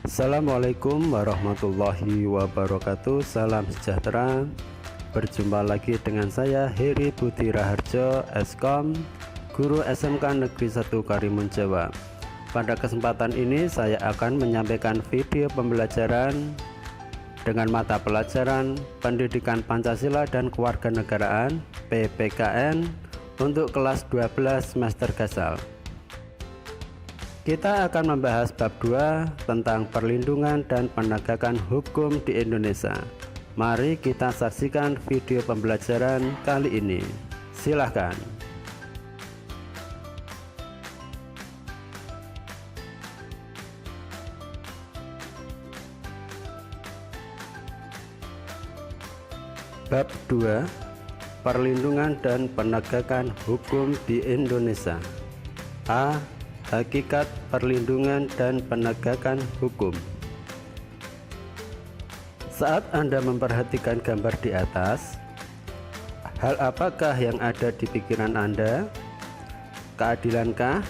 Assalamualaikum warahmatullahi wabarakatuh. Salam sejahtera. Berjumpa lagi dengan saya Heri Budi Raharjo, Eskom, Guru SMK Negeri 1 Karimun Jawa. Pada kesempatan ini saya akan menyampaikan video pembelajaran dengan mata pelajaran Pendidikan Pancasila dan Kewarganegaraan (PPKN) untuk kelas 12 semester Gasal. Kita akan membahas bab 2 tentang perlindungan dan penegakan hukum di Indonesia. Mari kita saksikan video pembelajaran kali ini. Silahkan. Bab 2, perlindungan dan penegakan hukum di Indonesia. A. Hakikat perlindungan dan penegakan hukum. Saat Anda memperhatikan gambar di atas, hal apakah yang ada di pikiran Anda? Keadilankah?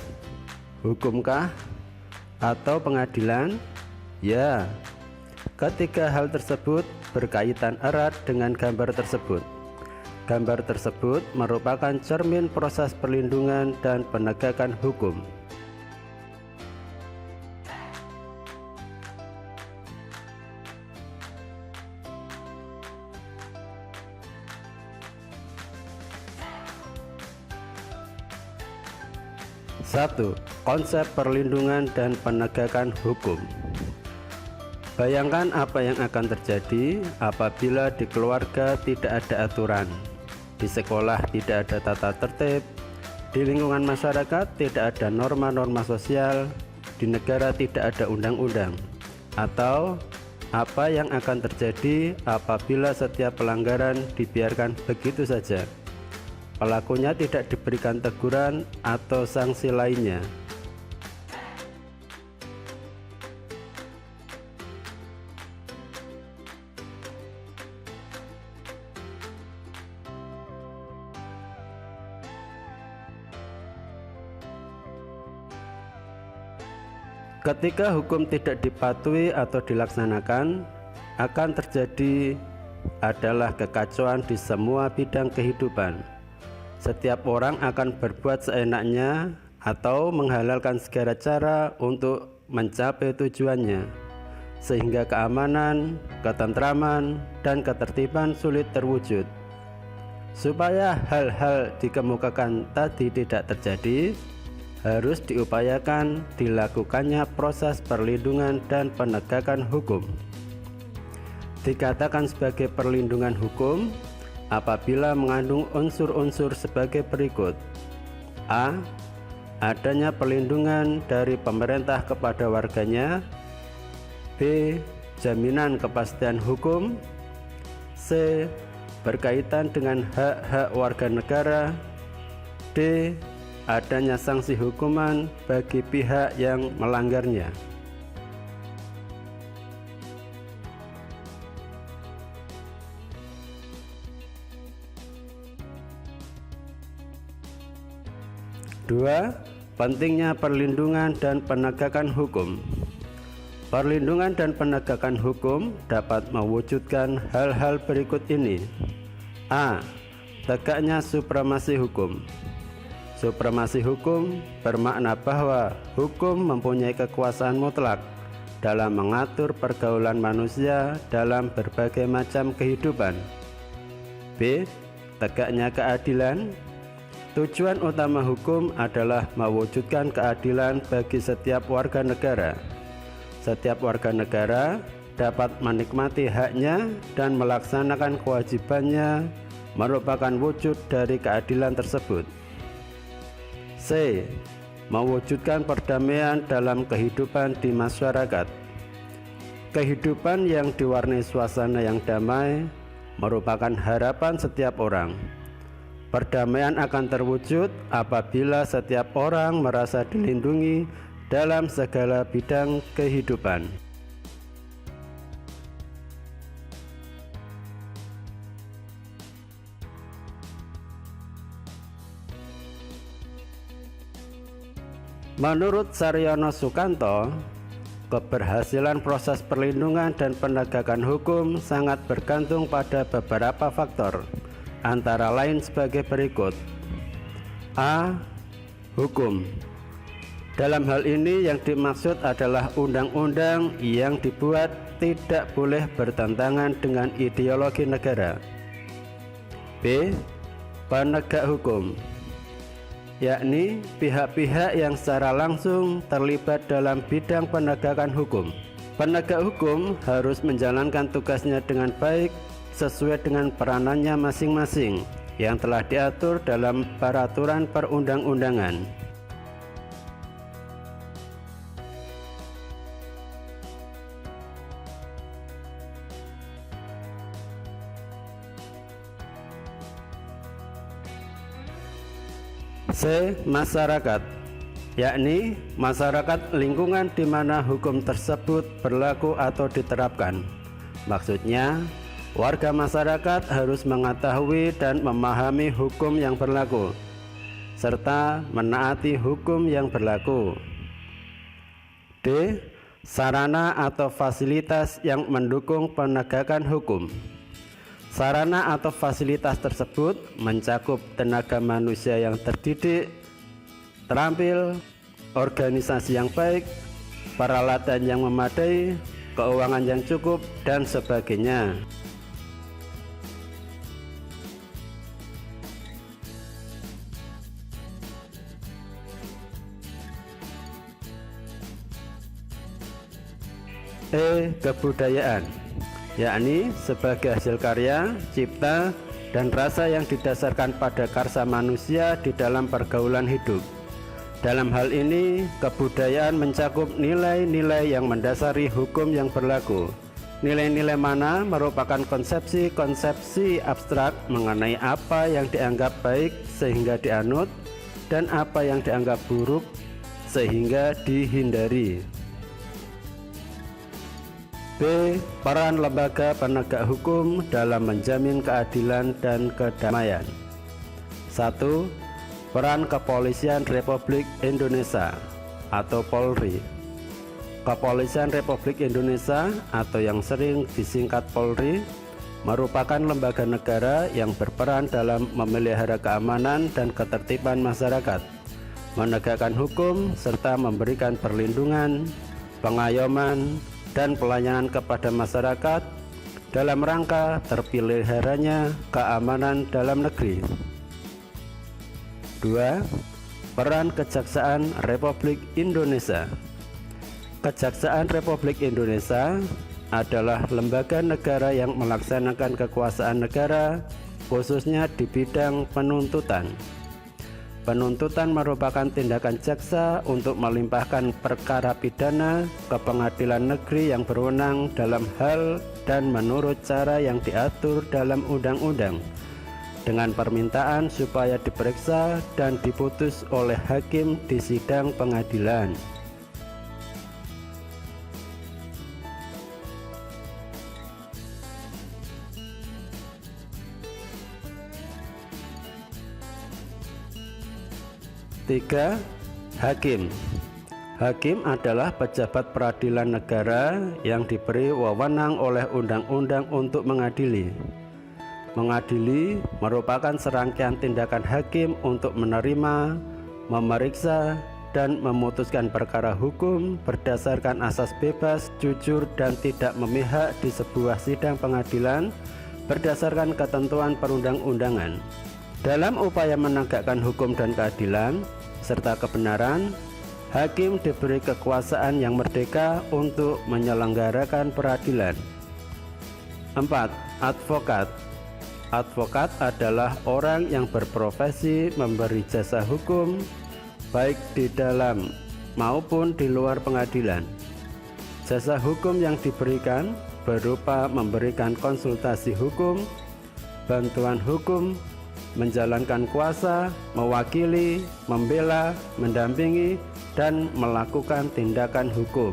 Hukumkah? Atau pengadilan? Ya, ketiga hal tersebut berkaitan erat dengan gambar tersebut. Gambar tersebut merupakan cermin proses perlindungan dan penegakan hukum. Satu, konsep perlindungan dan penegakan hukum. Bayangkan apa yang akan terjadi apabila di keluarga tidak ada aturan, di sekolah tidak ada tata tertib, di lingkungan masyarakat tidak ada norma-norma sosial, di negara tidak ada undang-undang. Atau apa yang akan terjadi apabila setiap pelanggaran dibiarkan begitu saja, pelakunya tidak diberikan teguran atau sanksi lainnya. Ketika hukum tidak dipatuhi atau dilaksanakan, akan terjadi adalah kekacauan di semua bidang kehidupan. Setiap orang akan berbuat seenaknya atau menghalalkan segala cara untuk mencapai tujuannya, sehingga keamanan, ketentraman, dan ketertiban sulit terwujud. Supaya hal-hal dikemukakan tadi tidak terjadi, harus diupayakan dilakukannya proses perlindungan dan penegakan hukum. Dikatakan sebagai perlindungan hukum apabila mengandung unsur-unsur sebagai berikut. A. Adanya perlindungan dari pemerintah kepada warganya. B. Jaminan kepastian hukum. C. Berkaitan dengan hak-hak warga negara. D. Adanya sanksi hukuman bagi pihak yang melanggarnya. Dua, pentingnya perlindungan dan penegakan hukum. Perlindungan dan penegakan hukum dapat mewujudkan hal-hal berikut ini. A. Tegaknya supremasi hukum. Supremasi hukum bermakna bahwa hukum mempunyai kekuasaan mutlak dalam mengatur pergaulan manusia dalam berbagai macam kehidupan. B. Tegaknya keadilan. Tujuan utama hukum adalah mewujudkan keadilan bagi setiap warga negara. Setiap warga negara dapat menikmati haknya dan melaksanakan kewajibannya merupakan wujud dari keadilan tersebut. C. Mewujudkan perdamaian dalam kehidupan di masyarakat. Kehidupan yang diwarnai suasana yang damai merupakan harapan setiap orang. Perdamaian akan terwujud apabila setiap orang merasa dilindungi dalam segala bidang kehidupan. Menurut Saryono Sukanto, Keberhasilan proses perlindungan dan penegakan hukum sangat bergantung pada beberapa faktor, antara lain sebagai berikut. A. Hukum. Dalam hal ini yang dimaksud adalah undang-undang yang dibuat tidak boleh bertentangan dengan ideologi negara. B. Penegak hukum, yakni pihak-pihak yang secara langsung terlibat dalam bidang penegakan hukum. Penegak hukum harus menjalankan tugasnya dengan baik sesuai dengan peranannya masing-masing yang telah diatur dalam peraturan perundang-undangan. C. Masyarakat, yakni masyarakat lingkungan di mana hukum tersebut berlaku atau diterapkan. Maksudnya, warga masyarakat harus mengetahui dan memahami hukum yang berlaku, serta menaati hukum yang berlaku. D. Sarana atau fasilitas yang mendukung penegakan hukum. Sarana atau fasilitas tersebut mencakup tenaga manusia yang terdidik, terampil, organisasi yang baik, peralatan yang memadai, keuangan yang cukup, dan sebagainya. E. Kebudayaan, yakni sebagai hasil karya, cipta, dan rasa yang didasarkan pada karsa manusia di dalam pergaulan hidup. Dalam hal ini, kebudayaan mencakup nilai-nilai yang mendasari hukum yang berlaku. Nilai-nilai mana merupakan konsepsi-konsepsi abstrak mengenai apa yang dianggap baik sehingga dianut, dan apa yang dianggap buruk sehingga dihindari. B. Peran lembaga penegak hukum dalam menjamin keadilan dan kedamaian. 1. Peran Kepolisian Republik Indonesia atau Polri. Kepolisian Republik Indonesia atau yang sering disingkat Polri merupakan lembaga negara yang berperan dalam memelihara keamanan dan ketertiban masyarakat, menegakkan hukum, serta memberikan perlindungan, pengayoman, dan pelayanan kepada masyarakat dalam rangka terpeliharanya keamanan dalam negeri. 2. Peran Kejaksaan Republik Indonesia. Kejaksaan Republik Indonesia adalah lembaga negara yang melaksanakan kekuasaan negara, khususnya di bidang penuntutan. Penuntutan merupakan tindakan jaksa untuk melimpahkan perkara pidana ke pengadilan negeri yang berwenang dalam hal dan menurut cara yang diatur dalam undang-undang, dengan permintaan supaya diperiksa dan diputus oleh hakim di sidang pengadilan. Tiga. Hakim. Hakim adalah pejabat peradilan negara yang diberi wewenang oleh undang-undang untuk mengadili. Mengadili merupakan serangkaian tindakan hakim untuk menerima, memeriksa, dan memutuskan perkara hukum berdasarkan asas bebas, jujur, dan tidak memihak di sebuah sidang pengadilan berdasarkan ketentuan perundang-undangan. Dalam upaya menegakkan hukum dan keadilan serta kebenaran, hakim diberi kekuasaan yang merdeka untuk menyelenggarakan peradilan. 4. Advokat. Advokat adalah orang yang berprofesi memberi jasa hukum baik di dalam maupun di luar pengadilan. Jasa hukum yang diberikan berupa memberikan konsultasi hukum, bantuan hukum, menjalankan kuasa, mewakili, membela, mendampingi, dan melakukan tindakan hukum.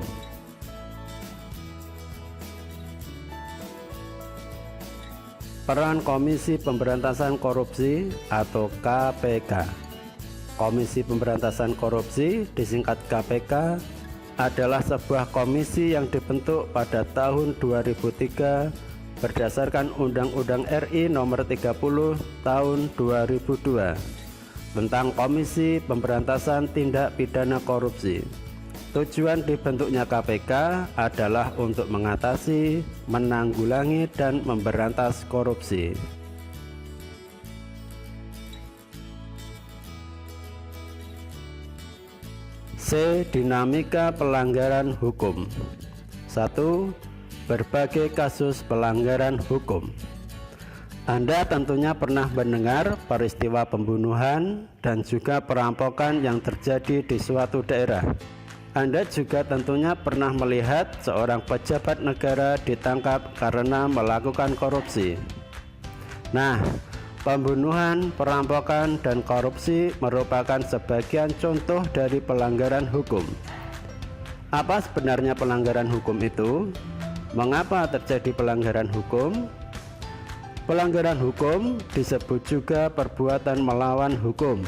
Peran Komisi Pemberantasan Korupsi atau KPK. Komisi Pemberantasan Korupsi disingkat KPK adalah sebuah komisi yang dibentuk pada tahun 2003 berdasarkan Undang-Undang RI Nomor 30 Tahun 2002 tentang Komisi Pemberantasan Tindak Pidana Korupsi. Tujuan dibentuknya KPK adalah untuk mengatasi, menanggulangi, dan memberantas korupsi. C. Dinamika pelanggaran hukum. 1. Berbagai kasus pelanggaran hukum. Anda tentunya pernah mendengar peristiwa pembunuhan dan juga perampokan yang terjadi di suatu daerah. Anda juga tentunya pernah melihat seorang pejabat negara ditangkap karena melakukan korupsi. Nah, pembunuhan, perampokan, dan korupsi merupakan sebagian contoh dari pelanggaran hukum. Apa sebenarnya pelanggaran hukum itu? Mengapa terjadi pelanggaran hukum? Pelanggaran hukum disebut juga perbuatan melawan hukum,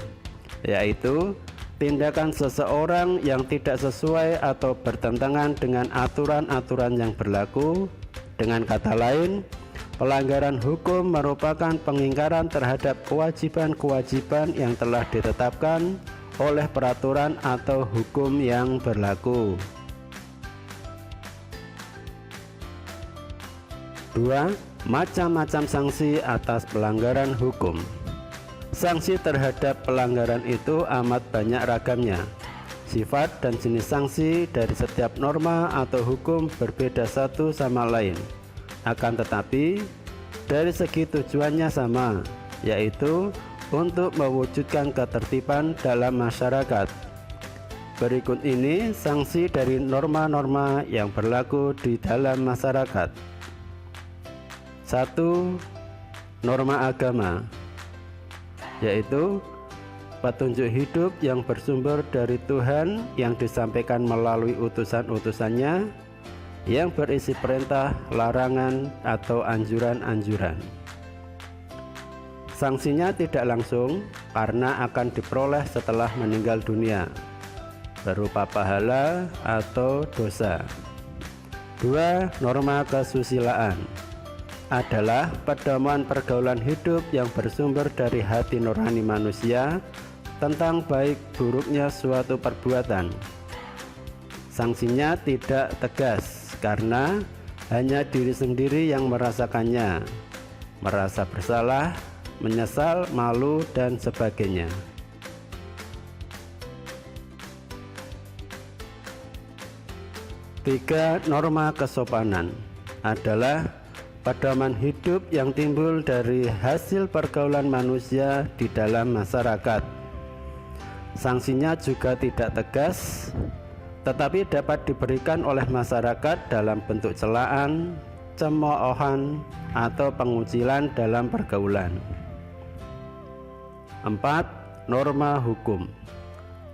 yaitu tindakan seseorang yang tidak sesuai atau bertentangan dengan aturan-aturan yang berlaku. Dengan kata lain, pelanggaran hukum merupakan pengingkaran terhadap kewajiban-kewajiban yang telah ditetapkan oleh peraturan atau hukum yang berlaku. 2. Macam-macam sanksi atas pelanggaran hukum. Sanksi terhadap pelanggaran itu amat banyak ragamnya. Sifat dan jenis sanksi dari setiap norma atau hukum berbeda satu sama lain. Akan tetapi, dari segi tujuannya sama, yaitu untuk mewujudkan ketertiban dalam masyarakat. Berikut ini sanksi dari norma-norma yang berlaku di dalam masyarakat. 1. Norma agama, yaitu petunjuk hidup yang bersumber dari Tuhan yang disampaikan melalui utusan-utusannya yang berisi perintah, larangan, atau anjuran-anjuran. Sanksinya tidak langsung karena akan diperoleh setelah meninggal dunia, berupa pahala atau dosa. 2. Norma kesusilaan adalah pedoman pergaulan hidup yang bersumber dari hati nurani manusia tentang baik buruknya suatu perbuatan. Sanksinya tidak tegas karena hanya diri sendiri yang merasakannya, merasa bersalah, menyesal, malu, dan sebagainya. 3. Norma kesopanan adalah pedoman hidup yang timbul dari hasil pergaulan manusia di dalam masyarakat. Sanksinya juga tidak tegas, tetapi dapat diberikan oleh masyarakat dalam bentuk celaan, cemoohan, atau pengucilan dalam pergaulan. 4. Norma hukum,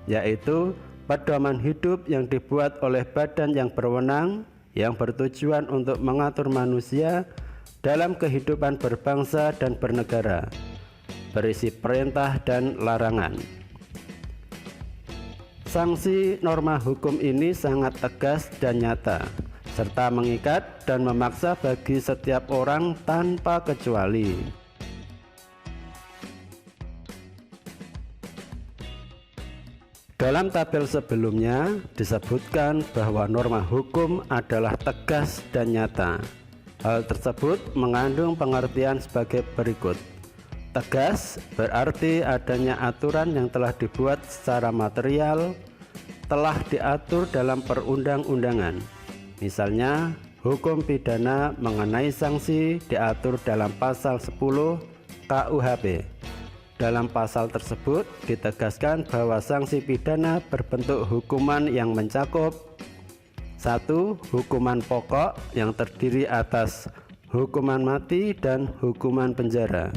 yaitu pedoman hidup yang dibuat oleh badan yang berwenang yang bertujuan untuk mengatur manusia dalam kehidupan berbangsa dan bernegara, berisi perintah dan larangan. Sanksi norma hukum ini sangat tegas dan nyata, serta mengikat dan memaksa bagi setiap orang tanpa kecuali. Dalam tabel sebelumnya disebutkan bahwa norma hukum adalah tegas dan nyata. Hal tersebut mengandung pengertian sebagai berikut. Tegas berarti adanya aturan yang telah dibuat secara material, telah diatur dalam perundang-undangan. Misalnya, hukum pidana mengenai sanksi diatur dalam pasal 10 KUHP. Dalam pasal tersebut ditegaskan bahwa sanksi pidana berbentuk hukuman yang mencakup 1. Hukuman pokok yang terdiri atas hukuman mati dan hukuman penjara.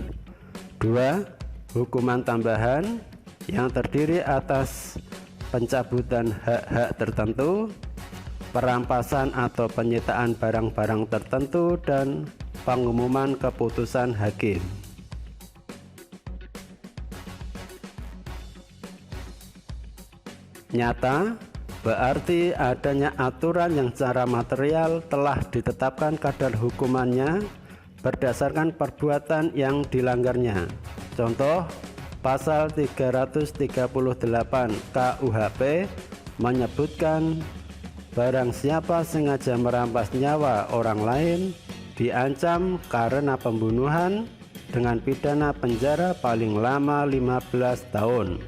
2. Hukuman tambahan yang terdiri atas pencabutan hak-hak tertentu, perampasan atau penyitaan barang-barang tertentu, dan pengumuman keputusan hakim. Nyata, Berarti adanya aturan yang secara material telah ditetapkan kadar hukumannya berdasarkan perbuatan yang dilanggarnya. Contoh, pasal 338 KUHP menyebutkan barang siapa sengaja merampas nyawa orang lain diancam karena pembunuhan dengan pidana penjara paling lama 15 tahun.